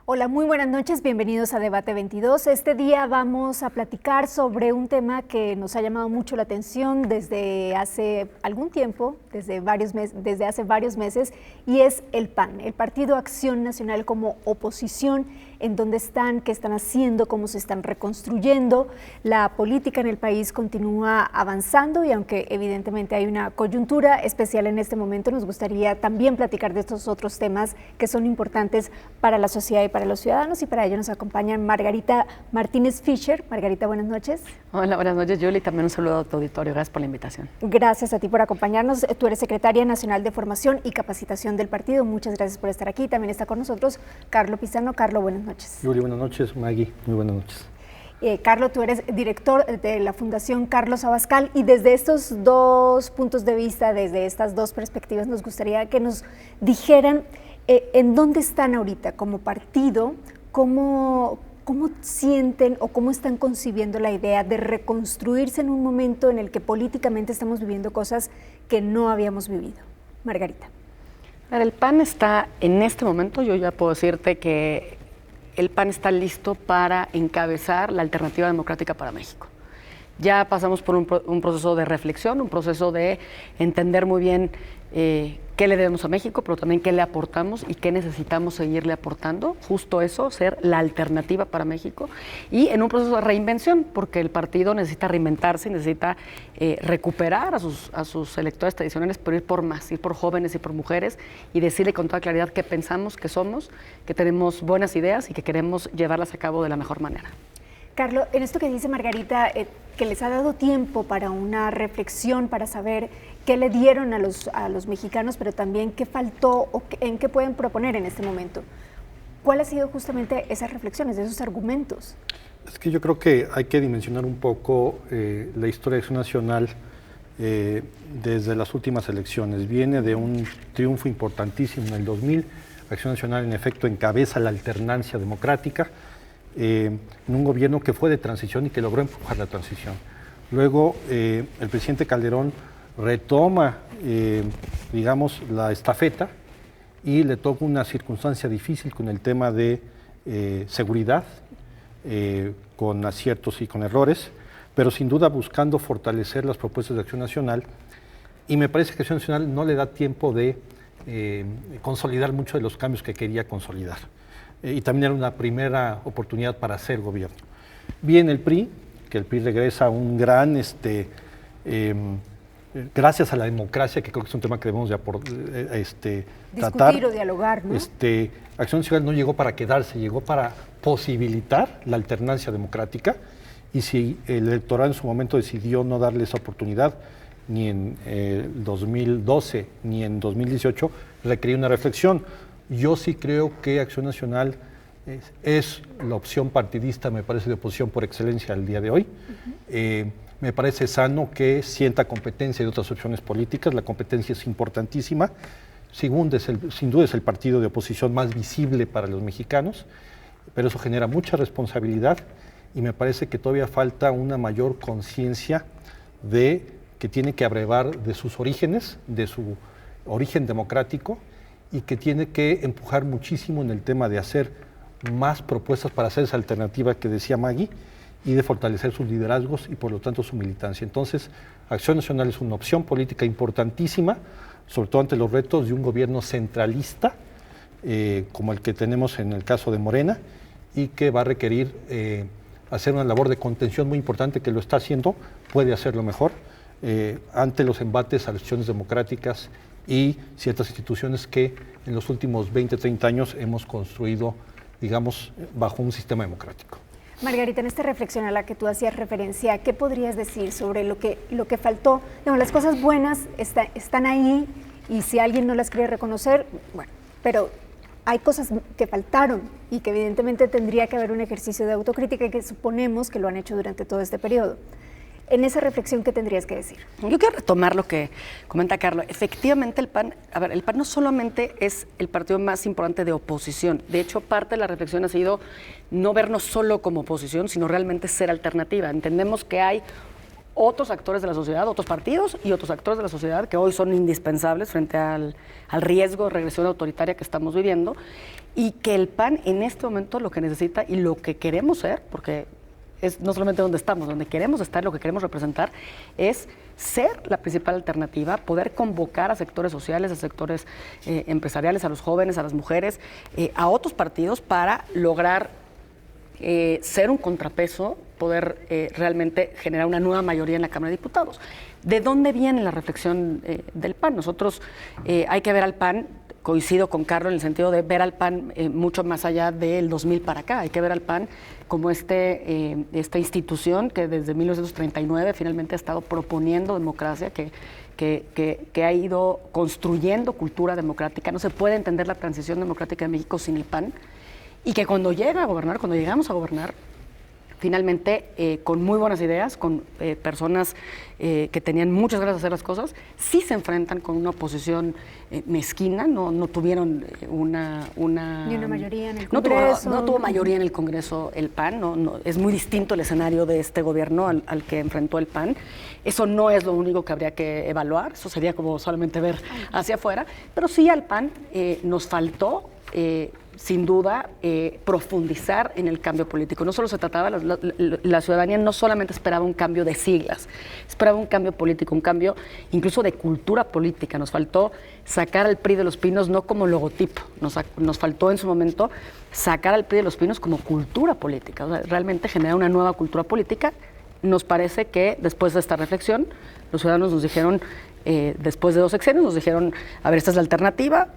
Hola, muy buenas noches, bienvenidos a Debate 22. Este día vamos a platicar sobre un tema que nos ha llamado mucho la atención desde hace algún tiempo, desde hace varios meses, y es el PAN, el Partido Acción Nacional como oposición, en dónde están, qué están haciendo, cómo se están reconstruyendo. La política en el país continúa avanzando y aunque evidentemente hay una coyuntura especial en este momento, nos gustaría también platicar de estos otros temas que son importantes para la sociedad y para los ciudadanos, y para ello nos acompañan Margarita Martínez Fischer. Margarita, buenas noches. Hola, buenas noches, Yuli. También un saludo a tu auditorio. Gracias por la invitación. Gracias a ti por acompañarnos. Tú eres secretaria nacional de Formación y Capacitación del partido. Muchas gracias por estar aquí. También está con nosotros Carlo Pizano. Carlo, buenas noches. Yuli, buenas noches. Maggie, muy buenas noches. Carlo, tú eres director de la Fundación Carlos Abascal, y desde estos dos puntos de vista, desde estas dos perspectivas, nos gustaría que nos dijeran ¿en dónde están ahorita como partido? ¿Cómo sienten o cómo están concibiendo la idea de reconstruirse en un momento en el que políticamente estamos viviendo cosas que no habíamos vivido? Margarita. El PAN está en este momento, yo ya puedo decirte que el PAN está listo para encabezar la alternativa democrática para México. Ya pasamos por un proceso de reflexión, un proceso de entender muy bien qué le debemos a México, pero también qué le aportamos y qué necesitamos seguirle aportando. Justo eso, ser la alternativa para México. Y en un proceso de reinvención, porque el partido necesita reinventarse, necesita recuperar a sus electores tradicionales, pero ir por más, ir por jóvenes y por mujeres, y decirle con toda claridad qué pensamos, qué somos, que tenemos buenas ideas y que queremos llevarlas a cabo de la mejor manera. Carlos, en esto que dice Margarita, que les ha dado tiempo para una reflexión, para saber qué le dieron a los mexicanos, pero también qué faltó o en qué pueden proponer en este momento. ¿Cuál ha sido justamente esas reflexiones, esos argumentos? Es que yo creo que hay que dimensionar un poco la historia de Acción Nacional desde las últimas elecciones. Viene de un triunfo importantísimo en el 2000. Acción Nacional, en efecto, encabeza la alternancia democrática en un gobierno que fue de transición y que logró empujar la transición. Luego, el presidente Calderón retoma, digamos, la estafeta y le toca una circunstancia difícil con el tema de seguridad, con aciertos y con errores, pero sin duda buscando fortalecer las propuestas de Acción Nacional, y me parece que Acción Nacional no le da tiempo de consolidar muchos de los cambios que quería consolidar. Y también era una primera oportunidad para hacer gobierno. Viene el PRI, que el PRI regresa a un gran, gracias a la democracia, que creo que es un tema que debemos de tratar. Discutir o dialogar, ¿no? Acción Nacional no llegó para quedarse, llegó para posibilitar la alternancia democrática, y si el electorado en su momento decidió no darle esa oportunidad, ni en 2012 ni en 2018, requería una reflexión. Yo sí creo que Acción Nacional es la opción partidista, me parece, de oposición por excelencia al día de hoy. Me parece sano que sienta competencia de otras opciones políticas. La competencia es importantísima. Sin duda es el partido de oposición más visible para los mexicanos, pero eso genera mucha responsabilidad, y me parece que todavía falta una mayor conciencia de que tiene que abrevar de sus orígenes, de su origen democrático, y que tiene que empujar muchísimo en el tema de hacer más propuestas para hacer esa alternativa que decía Maggie, y de fortalecer sus liderazgos y por lo tanto su militancia. Entonces, Acción Nacional es una opción política importantísima, sobre todo ante los retos de un gobierno centralista, como el que tenemos en el caso de Morena, y que va a requerir hacer una labor de contención muy importante, que lo está haciendo, puede hacerlo mejor, ante los embates a las instituciones democráticas y ciertas instituciones que en los últimos 20, 30 años hemos construido, digamos, bajo un sistema democrático. Margarita, en esta reflexión a la que tú hacías referencia, ¿qué podrías decir sobre lo que faltó? Digamos, las cosas buenas están ahí, y si alguien no las quiere reconocer, bueno, pero hay cosas que faltaron y que evidentemente tendría que haber un ejercicio de autocrítica, y que suponemos que lo han hecho durante todo este periodo. En esa reflexión, ¿qué tendrías que decir? Yo quiero retomar lo que comenta Carlos. Efectivamente, el PAN no solamente es el partido más importante de oposición. De hecho, parte de la reflexión ha sido no vernos solo como oposición, sino realmente ser alternativa. Entendemos que hay otros actores de la sociedad, otros partidos y otros actores de la sociedad que hoy son indispensables frente al riesgo de regresión autoritaria que estamos viviendo, y que el PAN en este momento lo que necesita y lo que queremos ser, porque es no solamente donde estamos, donde queremos estar, lo que queremos representar, es ser la principal alternativa, poder convocar a sectores sociales, a sectores empresariales, a los jóvenes, a las mujeres, a otros partidos para lograr ser un contrapeso, poder realmente generar una nueva mayoría en la Cámara de Diputados. ¿De dónde viene la reflexión del PAN? Nosotros hay que ver al PAN, coincido con Carlos en el sentido de ver al PAN mucho más allá del 2000 para acá. Hay que ver al PAN como esta institución que desde 1939 finalmente ha estado proponiendo democracia, que ha ido construyendo cultura democrática. No se puede entender la transición democrática de México sin el PAN, y que cuando llegamos a gobernar, finalmente con muy buenas ideas, con personas que tenían muchas ganas de hacer las cosas, sí se enfrentan con una oposición mezquina, no tuvieron ni una mayoría en el Congreso. No tuvo mayoría en el Congreso el PAN, es muy distinto el escenario de este gobierno al que enfrentó el PAN. Eso no es lo único que habría que evaluar, eso sería como solamente ver hacia afuera, pero sí al PAN nos faltó sin duda, profundizar en el cambio político. No solo se trataba, la ciudadanía no solamente esperaba un cambio de siglas, esperaba un cambio político, un cambio incluso de cultura política. Nos faltó sacar al PRI de los Pinos no como logotipo, nos faltó en su momento sacar al PRI de los Pinos como cultura política, o sea, realmente generar una nueva cultura política. Nos parece que después de esta reflexión, los ciudadanos nos dijeron, después de 2 sexenios, nos dijeron, a ver, esta es la alternativa.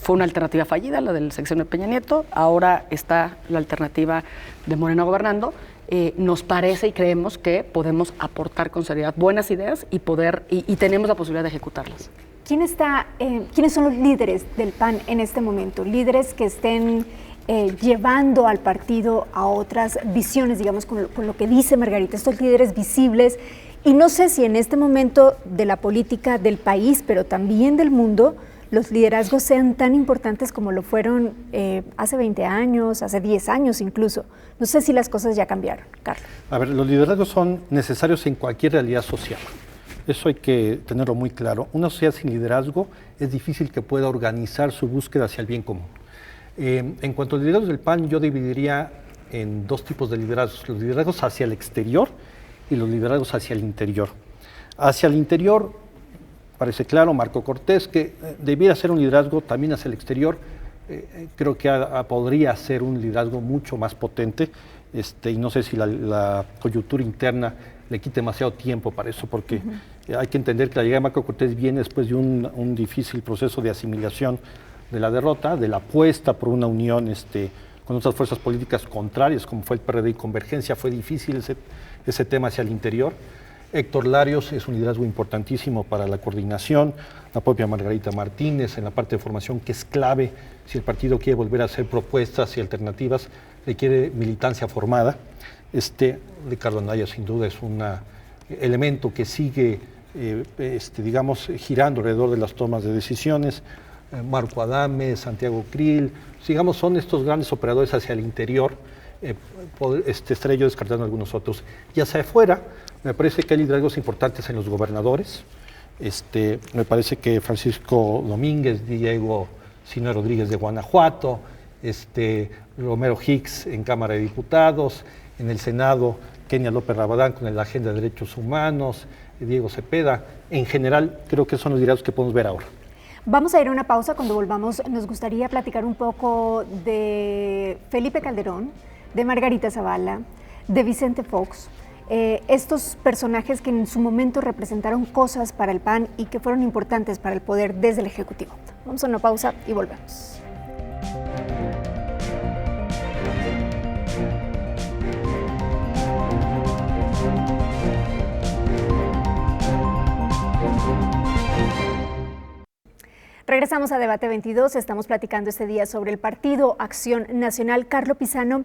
Fue una alternativa fallida, la del sexenio de Peña Nieto, ahora está la alternativa de Morena gobernando. Nos parece y creemos que podemos aportar con seriedad buenas ideas y tenemos la posibilidad de ejecutarlas. ¿Quiénes son los líderes del PAN en este momento? Líderes que estén llevando al partido a otras visiones, digamos, con lo que dice Margarita, estos líderes visibles. Y no sé si en este momento de la política del país, pero también del mundo, los liderazgos sean tan importantes como lo fueron hace 20 años, hace 10 años incluso. No sé si las cosas ya cambiaron, Carlos. A ver, los liderazgos son necesarios en cualquier realidad social. Eso hay que tenerlo muy claro. Una sociedad sin liderazgo es difícil que pueda organizar su búsqueda hacia el bien común. En cuanto a los liderazgos del PAN, yo dividiría en 2 tipos de liderazgos. Los liderazgos hacia el exterior y los liderazgos hacia el interior. Hacia el interior, parece claro, Marco Cortés, que debiera ser un liderazgo también hacia el exterior. Creo que podría ser un liderazgo mucho más potente, y no sé si la coyuntura interna le quite demasiado tiempo para eso, porque hay que entender que la llegada de Marco Cortés viene después de un difícil proceso de asimilación de la derrota, de la apuesta por una unión con otras fuerzas políticas contrarias, como fue el PRD y Convergencia. Fue difícil ese tema hacia el interior. Héctor Larios es un liderazgo importantísimo para la coordinación, la propia Margarita Martínez en la parte de formación, que es clave si el partido quiere volver a hacer propuestas y alternativas, requiere militancia formada. Ricardo Anaya sin duda es un elemento que sigue, digamos, girando alrededor de las tomas de decisiones. Marco Adame, Santiago Krill, digamos, son estos grandes operadores hacia el interior. Estaré yo descartando algunos otros. Y hacia afuera, me parece que hay liderazgos importantes en los gobernadores. Me parece que Francisco Domínguez, Diego Sinue Rodríguez de Guanajuato, Romero Hicks en Cámara de Diputados, en el Senado, Kenia López Rabadán con la Agenda de Derechos Humanos, Diego Cepeda. En general, creo que son los liderazgos que podemos ver ahora. Vamos a ir a una pausa. Cuando volvamos, nos gustaría platicar un poco de Felipe Calderón, de Margarita Zavala, de Vicente Fox, estos personajes que en su momento representaron cosas para el PAN y que fueron importantes para el poder desde el Ejecutivo. Vamos a una pausa y volvemos. Regresamos a Debate 22, estamos platicando este día sobre el Partido Acción Nacional. Carlos Pizano,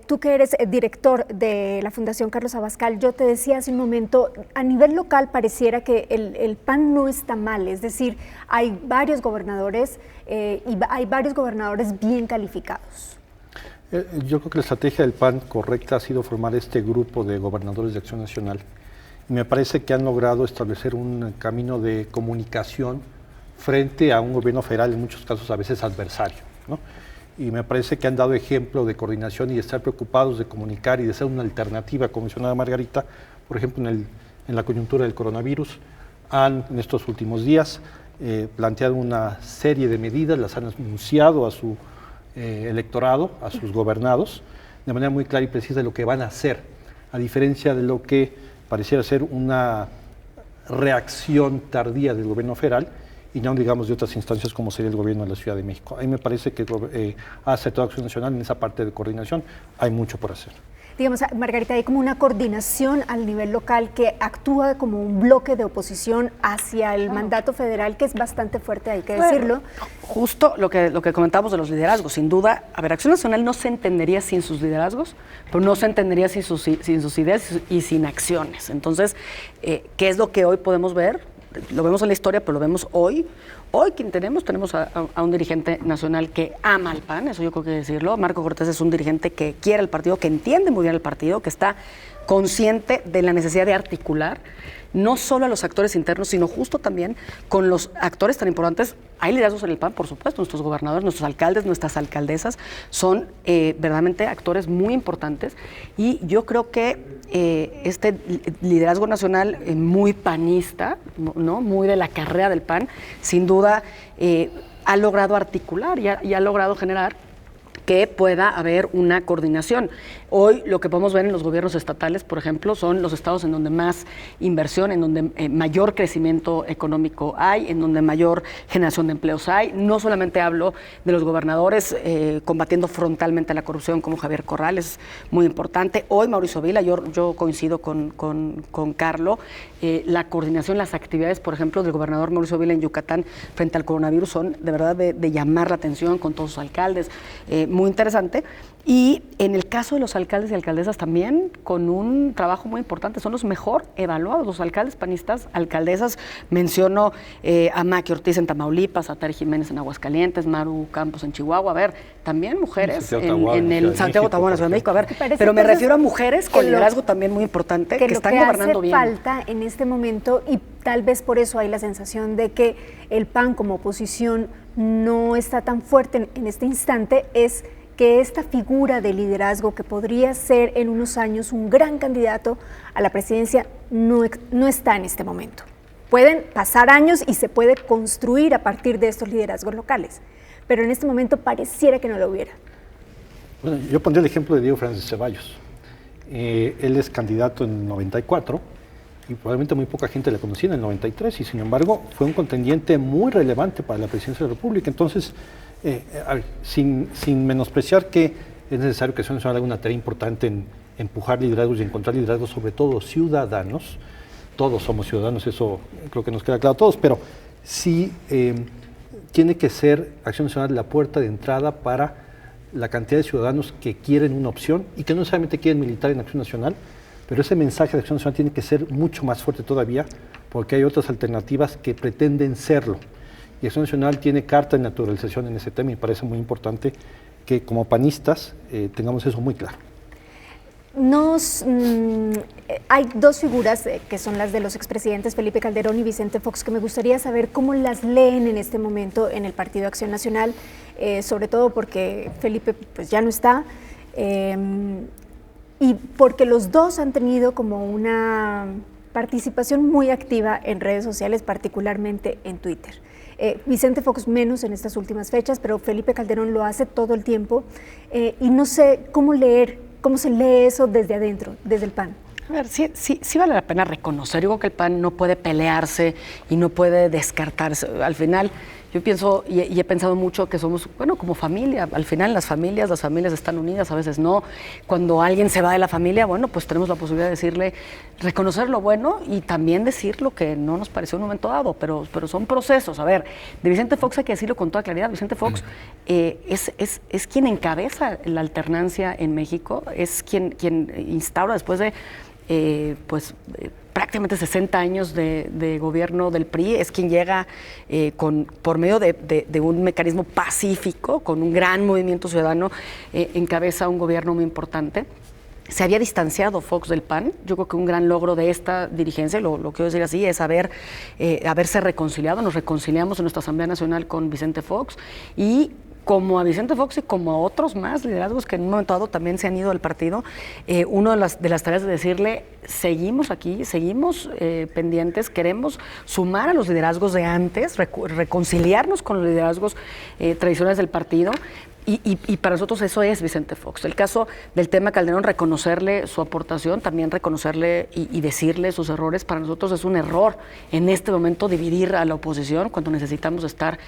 tú que eres director de la Fundación Carlos Abascal, yo te decía hace un momento, a nivel local pareciera que el PAN no está mal, es decir, hay varios gobernadores y hay varios gobernadores bien calificados. Yo creo que la estrategia del PAN correcta ha sido formar este grupo de gobernadores de Acción Nacional y me parece que han logrado establecer un camino de comunicación frente a un gobierno federal, en muchos casos a veces adversario, ¿no? Y me parece que han dado ejemplo de coordinación y de estar preocupados de comunicar y de ser una alternativa, como mencionaba Margarita, por ejemplo, en la coyuntura del coronavirus. Han, en estos últimos días, planteado una serie de medidas, las han anunciado a su electorado, a sus gobernados, de manera muy clara y precisa de lo que van a hacer, a diferencia de lo que pareciera ser una reacción tardía del gobierno federal y no, digamos, de otras instancias como sería el gobierno de la Ciudad de México. A mí me parece que ha aceptado Acción Nacional en esa parte de coordinación. Hay mucho por hacer. Digamos, Margarita, hay como una coordinación al nivel local que actúa como un bloque de oposición hacia el mandato federal, que es bastante fuerte, hay que decirlo. Justo lo que comentamos de los liderazgos, sin duda, a ver, Acción Nacional no se entendería sin sus liderazgos, pero no se entendería sin sus ideas y sin acciones. Entonces, ¿qué es lo que hoy podemos ver? Lo vemos en la historia, pero lo vemos hoy. Hoy quien tenemos a un dirigente nacional que ama al PAN, eso yo creo que decirlo. Marco Cortés es un dirigente que quiere el partido, que entiende muy bien el partido, que está consciente de la necesidad de articular no solo a los actores internos, sino justo también con los actores tan importantes. Hay liderazgos en el PAN, por supuesto, nuestros gobernadores, nuestros alcaldes, nuestras alcaldesas son verdaderamente actores muy importantes y yo creo que este liderazgo nacional muy panista, ¿no? Muy de la carrera del PAN, sin duda ha logrado articular y ha logrado generar que pueda haber una coordinación. Hoy lo que podemos ver en los gobiernos estatales, por ejemplo, son los estados en donde más inversión, en donde mayor crecimiento económico hay, en donde mayor generación de empleos hay. No solamente hablo de los gobernadores combatiendo frontalmente la corrupción como Javier Corral, es muy importante. Hoy Mauricio Vila, yo coincido con Carlo, la coordinación, las actividades, por ejemplo, del gobernador Mauricio Vila en Yucatán frente al coronavirus son de verdad de llamar la atención con todos sus alcaldes, muy interesante. Y en el caso de los alcaldes y alcaldesas también, con un trabajo muy importante, son los mejor evaluados, los alcaldes panistas, alcaldesas, menciono a Maqui Ortiz en Tamaulipas, a Tari Jiménez en Aguascalientes, Maru Campos en Chihuahua, a ver, también mujeres en el Santiago Taboada, en la Ciudad de México, a ver, pero me refiero a mujeres con liderazgo también muy importante, que están gobernando bien. Lo que hace falta en este momento, y tal vez por eso hay la sensación de que el PAN como oposición no está tan fuerte en este instante, es que esta figura de liderazgo que podría ser en unos años un gran candidato a la presidencia no está en este momento. Pueden pasar años y se puede construir a partir de estos liderazgos locales, pero en este momento pareciera que no lo hubiera. Bueno, yo pondría el ejemplo de Diego Fernández Ceballos. Él es candidato en el 94 y probablemente muy poca gente le conocía en el 93 y sin embargo fue un contendiente muy relevante para la presidencia de la República. Entonces, a ver, sin menospreciar que es necesario que Acción Nacional haga una tarea importante en empujar liderazgos y encontrar liderazgos, sobre todo ciudadanos. Todos somos ciudadanos, eso creo que nos queda claro a todos, pero sí tiene que ser Acción Nacional la puerta de entrada para la cantidad de ciudadanos que quieren una opción y que no necesariamente quieren militar en Acción Nacional, pero ese mensaje de Acción Nacional tiene que ser mucho más fuerte todavía porque hay otras alternativas que pretenden serlo. Y Acción Nacional tiene carta de naturalización en ese tema y me parece muy importante que como panistas tengamos eso muy claro. Hay dos figuras que son las de los expresidentes Felipe Calderón y Vicente Fox que me gustaría saber cómo las leen en este momento en el Partido Acción Nacional, sobre todo porque Felipe pues ya no está y porque los dos han tenido como una participación muy activa en redes sociales, particularmente en Twitter. Vicente Fox menos en estas últimas fechas, pero Felipe Calderón lo hace todo el tiempo y no sé cómo se lee eso desde adentro, desde el PAN. A ver, sí vale la pena reconocer. Yo creo que el PAN no puede pelearse y no puede descartarse. Al final, yo pienso y he pensado mucho que somos, bueno, como familia. Al final las familias están unidas, a veces no. Cuando alguien se va de la familia, bueno, pues tenemos la posibilidad de decirle, reconocer lo bueno y también decir lo que no nos pareció en un momento dado, pero son procesos. A ver, de Vicente Fox hay que decirlo con toda claridad. Vicente Fox es quien encabeza la alternancia en México, es quien instaura después de prácticamente 60 años de gobierno del PRI, es quien llega por medio de un mecanismo pacífico, con un gran movimiento ciudadano, encabeza un gobierno muy importante. se había distanciado Fox del PAN. Yo creo que un gran logro de esta dirigencia, lo quiero decir así, es haberse reconciliado. Nos reconciliamos en nuestra Asamblea Nacional con Vicente Fox, y como a Vicente Fox y como a otros más liderazgos que en un momento dado también se han ido del partido, una de las tareas de decirle, seguimos aquí, seguimos pendientes, queremos sumar a los liderazgos de antes, reconciliarnos con los liderazgos tradicionales del partido. Y para nosotros eso es Vicente Fox. El caso del tema Calderón, reconocerle su aportación, también reconocerle y decirle sus errores. Para nosotros es un error en este momento dividir a la oposición cuando necesitamos estar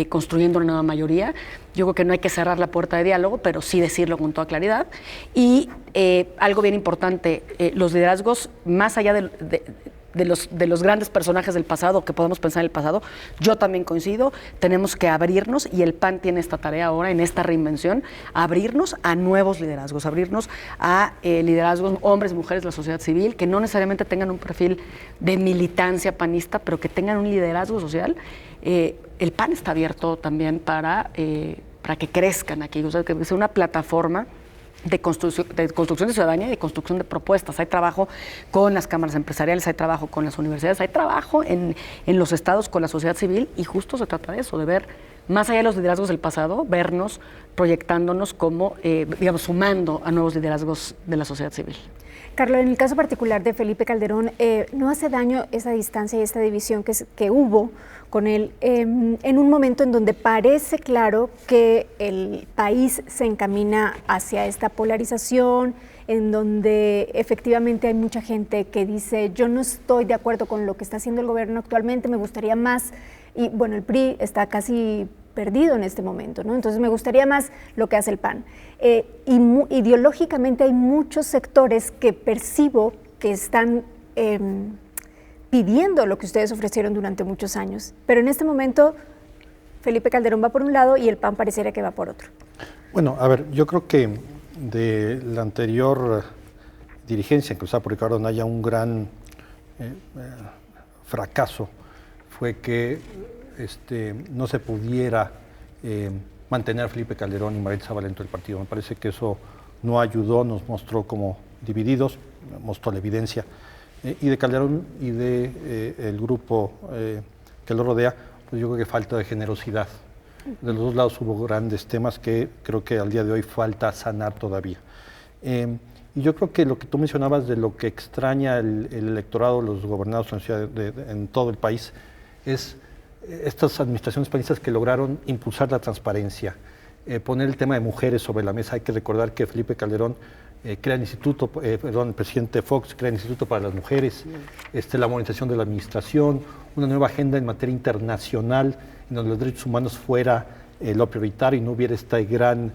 construyendo una nueva mayoría. Yo creo que no hay que cerrar la puerta de diálogo, pero sí decirlo con toda claridad. Y algo bien importante, los liderazgos, más allá de los grandes personajes del pasado, que podemos pensar en el pasado, yo también coincido, tenemos que abrirnos, y el PAN tiene esta tarea ahora, en esta reinvención, abrirnos a nuevos liderazgos, abrirnos a liderazgos, hombres, mujeres, la sociedad civil, que no necesariamente tengan un perfil de militancia panista, pero que tengan un liderazgo social. El PAN está abierto también para que crezcan aquí, o sea, que sea una plataforma de construcción de ciudadanía y de construcción de propuestas. Hay trabajo con las cámaras empresariales, hay trabajo con las universidades, hay trabajo en los estados con la sociedad civil, y justo se trata de eso, de ver más allá de los liderazgos del pasado, vernos proyectándonos como, digamos, sumando a nuevos liderazgos de la sociedad civil. Carlos, en el caso particular de Felipe Calderón, ¿no hace daño esa distancia y esta división que hubo con él en un momento en donde parece claro que el país se encamina hacia esta polarización, en donde efectivamente hay mucha gente que dice, yo no estoy de acuerdo con lo que está haciendo el gobierno actualmente, me gustaría más, y bueno, el PRI está casi perdido en este momento, ¿no? Entonces me gustaría más lo que hace el PAN. Ideológicamente hay muchos sectores que percibo que están pidiendo lo que ustedes ofrecieron durante muchos años, pero en este momento Felipe Calderón va por un lado y el PAN pareciera que va por otro. Bueno, a ver, yo creo que de la anterior dirigencia, encabezada por Ricardo Anaya, un gran fracaso fue que no se pudiera mantener a Felipe Calderón y Margarita Zavala dentro del partido. Me parece que eso no ayudó, nos mostró como divididos, mostró la evidencia. Y de Calderón y de el grupo que lo rodea, pues yo creo que falta de generosidad. De los dos lados hubo grandes temas que creo que al día de hoy falta sanar todavía. Y yo creo que lo que tú mencionabas de lo que extraña el electorado, los gobernados en todo el país, es estas administraciones panistas que lograron impulsar la transparencia, poner el tema de mujeres sobre la mesa. Hay que recordar que Felipe Calderón crea el instituto, el presidente Fox crea el Instituto para las Mujeres, la modernización de la administración, una nueva agenda en materia internacional, en donde los derechos humanos fuera lo prioritario y no hubiera esta gran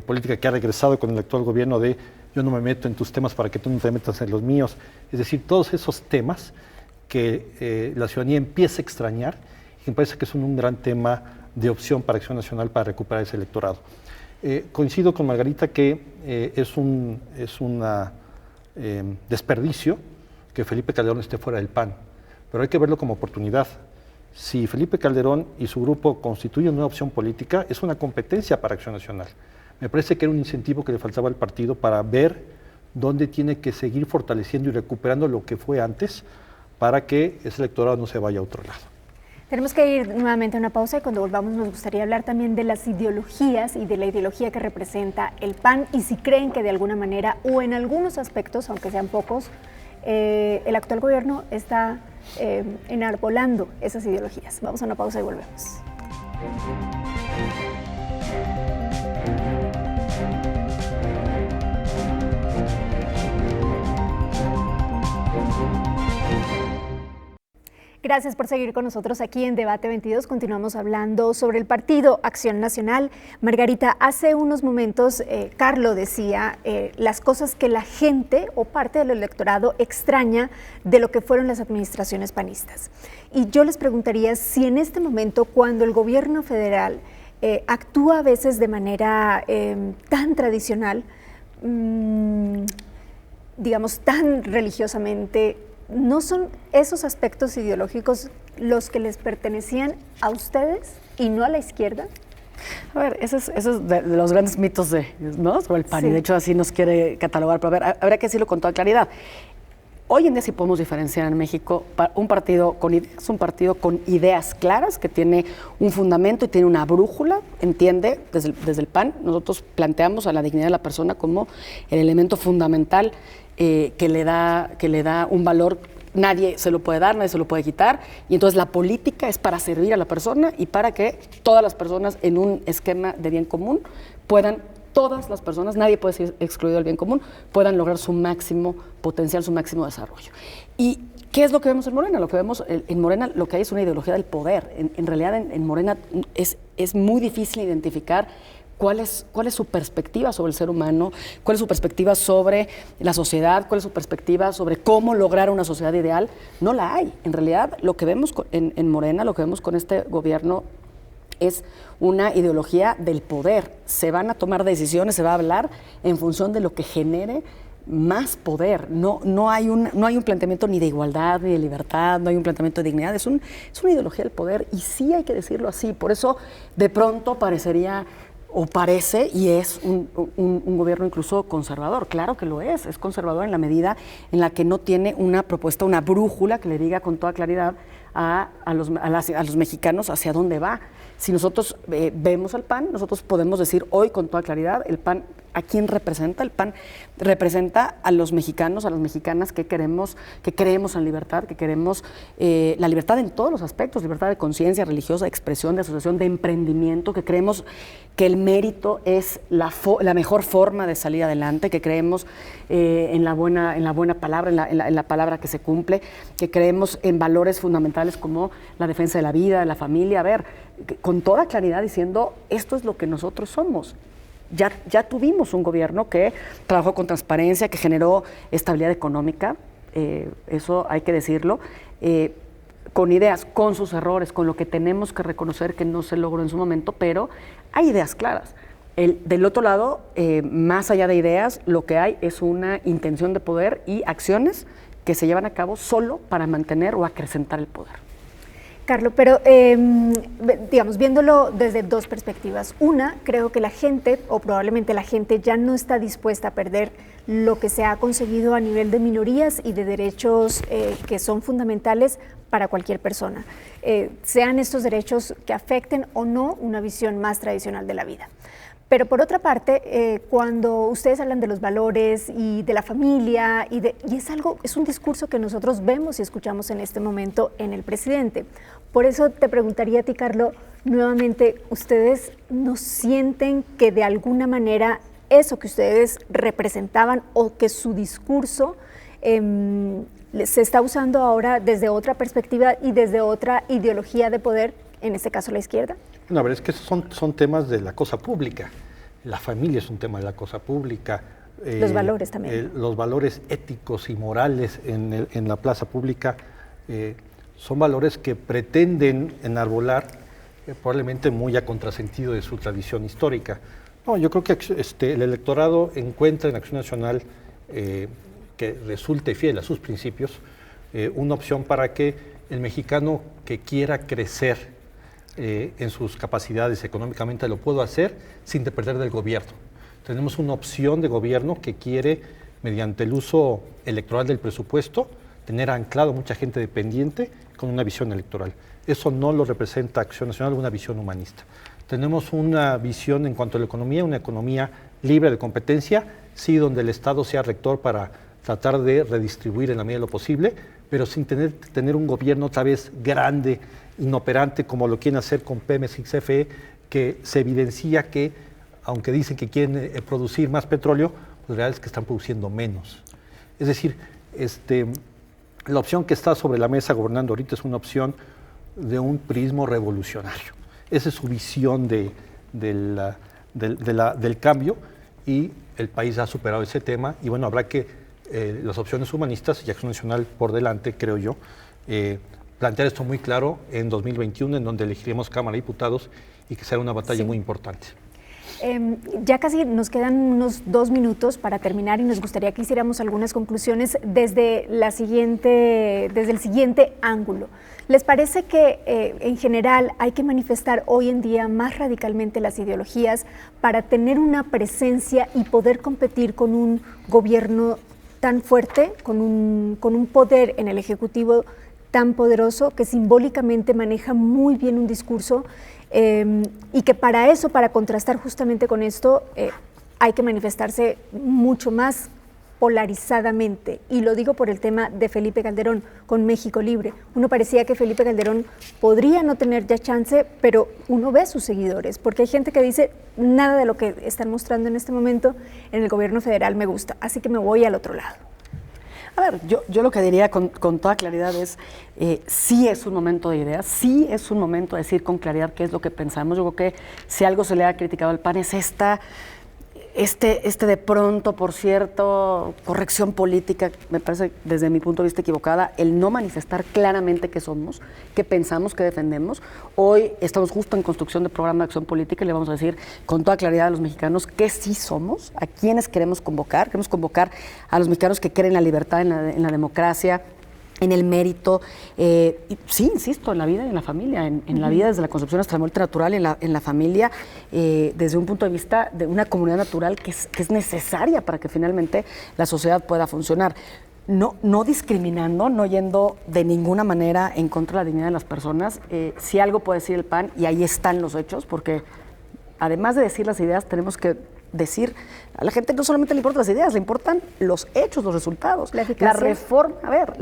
política que ha regresado con el actual gobierno de yo no me meto en tus temas para que tú no te metas en los míos. Es decir, todos esos temas que la ciudadanía empieza a extrañar, y me parece que son un gran tema de opción para Acción Nacional para recuperar ese electorado. Coincido con Margarita que es un desperdicio que Felipe Calderón esté fuera del PAN, pero hay que verlo como oportunidad. Si Felipe Calderón y su grupo constituyen una opción política, es una competencia para Acción Nacional. Me parece que era un incentivo que le faltaba al partido para ver dónde tiene que seguir fortaleciendo y recuperando lo que fue antes para que ese electorado no se vaya a otro lado. Tenemos que ir nuevamente a una pausa y cuando volvamos nos gustaría hablar también de las ideologías y de la ideología que representa el PAN y si creen que de alguna manera o en algunos aspectos, aunque sean pocos, el actual gobierno está enarbolando esas ideologías. Vamos a una pausa y volvemos. Gracias por seguir con nosotros aquí en Debate 22. Continuamos hablando sobre el partido Acción Nacional. Margarita, hace unos momentos Carlos decía las cosas que la gente o parte del electorado extraña de lo que fueron las administraciones panistas. Y yo les preguntaría si en este momento, cuando el gobierno federal actúa a veces de manera tan tradicional, digamos tan religiosamente, ¿no son esos aspectos ideológicos los que les pertenecían a ustedes y no a la izquierda? A ver, ese es de los grandes mitos ¿no? sobre el PAN, Sí. y de hecho así nos quiere catalogar, pero a ver, habría que decirlo con toda claridad. Hoy en día sí podemos diferenciar en México un partido con ideas claras, que tiene un fundamento y tiene una brújula, entiende, desde el PAN, nosotros planteamos a la dignidad de la persona como el elemento fundamental que le da un valor. Nadie se lo puede dar, nadie se lo puede quitar, y entonces la política es para servir a la persona y para que todas las personas en un esquema de bien común todas las personas, nadie puede ser excluido del bien común, puedan lograr su máximo potencial, su máximo desarrollo. ¿Y qué es lo que vemos en Morena? Lo que vemos en Morena, lo que hay es una ideología del poder. En realidad en Morena es muy difícil identificar ¿cuál es su perspectiva sobre el ser humano? ¿Cuál es su perspectiva sobre la sociedad? ¿Cuál es su perspectiva sobre cómo lograr una sociedad ideal? No la hay. En realidad, lo que vemos en Morena, lo que vemos con este gobierno es una ideología del poder. Se van a tomar decisiones, se va a hablar en función de lo que genere más poder. No hay un planteamiento ni de igualdad, ni de libertad, no hay un planteamiento de dignidad. Es una ideología del poder, y sí hay que decirlo así. Por eso, de pronto parecería, o parece, y es un gobierno incluso conservador. Claro que lo es conservador en la medida en la que no tiene una propuesta, una brújula que le diga con toda claridad a los mexicanos hacia dónde va. Si nosotros vemos al PAN, nosotros podemos decir hoy con toda claridad, el PAN, ¿a quién representa? El PAN representa a los mexicanos, a las mexicanas que creemos en libertad, que queremos la libertad en todos los aspectos, libertad de conciencia, religiosa, de expresión, de asociación, de emprendimiento, que creemos que el mérito es la mejor forma de salir adelante, que creemos en la buena palabra, en la palabra que se cumple, que creemos en valores fundamentales como la defensa de la vida, de la familia. A ver, con toda claridad diciendo, esto es lo que nosotros somos. Ya tuvimos un gobierno que trabajó con transparencia, que generó estabilidad económica, eso hay que decirlo, con ideas, con sus errores, con lo que tenemos que reconocer que no se logró en su momento, pero hay ideas claras. Del otro lado, más allá de ideas, lo que hay es una intención de poder y acciones que se llevan a cabo solo para mantener o acrecentar el poder. Carlos, pero digamos, viéndolo desde dos perspectivas. Una, creo que la gente, o probablemente la gente, ya no está dispuesta a perder lo que se ha conseguido a nivel de minorías y de derechos que son fundamentales para cualquier persona, sean estos derechos que afecten o no una visión más tradicional de la vida. Pero por otra parte, cuando ustedes hablan de los valores y de la familia, y es un discurso que nosotros vemos y escuchamos en este momento en el presidente. Por eso te preguntaría a ti, Carlos, nuevamente, ¿ustedes no sienten que de alguna manera eso que ustedes representaban o que su discurso se está usando ahora desde otra perspectiva y desde otra ideología de poder, en este caso la izquierda? No, a ver, es que son temas de la cosa pública. La familia es un tema de la cosa pública. Los valores también. Los valores éticos y morales en la plaza pública son valores que pretenden enarbolar, probablemente muy a contrasentido de su tradición histórica. No, yo creo que el electorado encuentra en Acción Nacional que resulte fiel a sus principios, una opción para que el mexicano que quiera crecer en sus capacidades económicamente lo puedo hacer sin depender del gobierno. Tenemos una opción de gobierno que quiere, mediante el uso electoral del presupuesto, tener anclado mucha gente dependiente con una visión electoral. Eso no lo representa Acción Nacional, una visión humanista. Tenemos una visión en cuanto a la economía, una economía libre de competencia, sí, donde el Estado sea rector para tratar de redistribuir en la medida de lo posible, pero sin tener un gobierno otra vez grande, inoperante, como lo quieren hacer con Pemex y CFE, que se evidencia que, aunque dicen que quieren producir más petróleo, pues la realidad es que están produciendo menos. Es decir, la opción que está sobre la mesa gobernando ahorita es una opción de un prismo revolucionario. Esa es su visión del cambio, y el país ha superado ese tema, y bueno, habrá que las opciones humanistas y Acción Nacional por delante, creo yo, plantear esto muy claro en 2021, en donde elegiremos Cámara de Diputados y que será una batalla muy importante. Ya casi nos quedan unos 2 minutos para terminar y nos gustaría que hiciéramos algunas conclusiones desde el siguiente ángulo. ¿Les parece que en general hay que manifestar hoy en día más radicalmente las ideologías para tener una presencia y poder competir con un gobierno tan fuerte, con un poder en el Ejecutivo tan poderoso que simbólicamente maneja muy bien un discurso y que para eso, para contrastar justamente con esto, hay que manifestarse mucho más polarizadamente? Y lo digo por el tema de Felipe Calderón con México Libre. Uno parecía que Felipe Calderón podría no tener ya chance, pero uno ve a sus seguidores, porque hay gente que dice nada de lo que están mostrando en este momento en el gobierno federal me gusta, así que me voy al otro lado. A ver, yo lo que diría con toda claridad es, sí es un momento de ideas, sí es un momento de decir con claridad qué es lo que pensamos. Yo creo que si algo se le ha criticado al PAN es este de pronto, por cierto, corrección política, me parece desde mi punto de vista equivocada, el no manifestar claramente qué somos, qué pensamos, qué defendemos. Hoy estamos justo en construcción de programa de acción política y le vamos a decir con toda claridad a los mexicanos qué sí somos, a quiénes queremos convocar. Queremos convocar a los mexicanos que creen en la libertad, en la democracia, en el mérito, y sí, insisto, en la vida y en la familia, en la vida desde la concepción hasta la muerte natural, en la familia, desde un punto de vista de una comunidad natural que es necesaria para que finalmente la sociedad pueda funcionar. No discriminando, no yendo de ninguna manera en contra de la dignidad de las personas. Si algo puede decir el PAN, y ahí están los hechos, porque además de decir las ideas, tenemos que decir, a la gente no solamente le importan las ideas, le importan los hechos, los resultados. La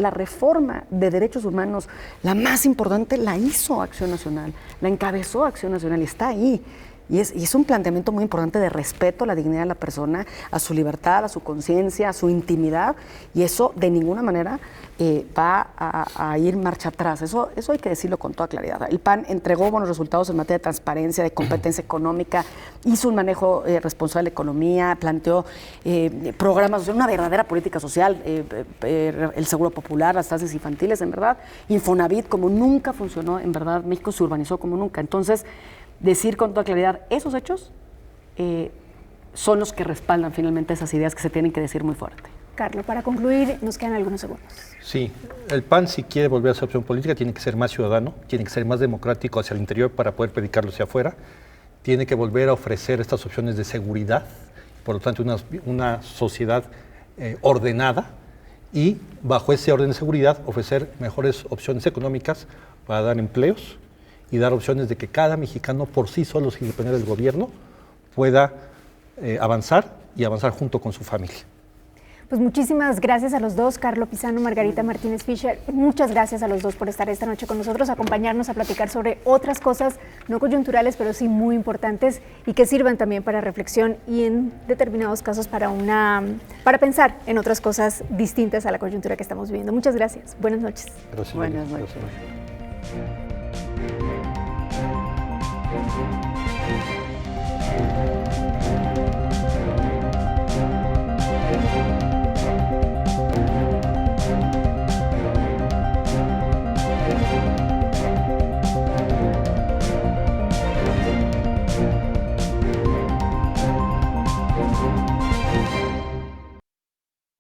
reforma de derechos humanos, la más importante, la hizo Acción Nacional, la encabezó Acción Nacional y está ahí. Y es un planteamiento muy importante de respeto a la dignidad de la persona, a su libertad, a su conciencia, a su intimidad, y eso de ninguna manera va a ir marcha atrás. Eso hay que decirlo con toda claridad. El PAN entregó buenos resultados en materia de transparencia, de competencia económica, hizo un manejo responsable de la economía, planteó programas, una verdadera política social, el Seguro Popular, las tasas infantiles, en verdad, Infonavit como nunca funcionó, en verdad, México se urbanizó como nunca. Entonces, decir con toda claridad, esos hechos son los que respaldan finalmente esas ideas que se tienen que decir muy fuerte. Carlos, para concluir, nos quedan algunos segundos. Sí, el PAN, si quiere volver a ser opción política, tiene que ser más ciudadano, tiene que ser más democrático hacia el interior para poder predicarlo hacia afuera, tiene que volver a ofrecer estas opciones de seguridad, por lo tanto una sociedad ordenada, y bajo ese orden de seguridad ofrecer mejores opciones económicas para dar empleos y dar opciones de que cada mexicano por sí solo, sin depender del gobierno, pueda avanzar y avanzar junto con su familia. Pues muchísimas gracias a los dos, Carlos Pizano, Margarita Martínez Fischer. Muchas gracias a los dos por estar esta noche con nosotros, acompañarnos a platicar sobre otras cosas no coyunturales, pero sí muy importantes y que sirvan también para reflexión y en determinados casos para pensar en otras cosas distintas a la coyuntura que estamos viviendo. Muchas gracias. Buenas noches. Gracias. Buenas noches. Gracias.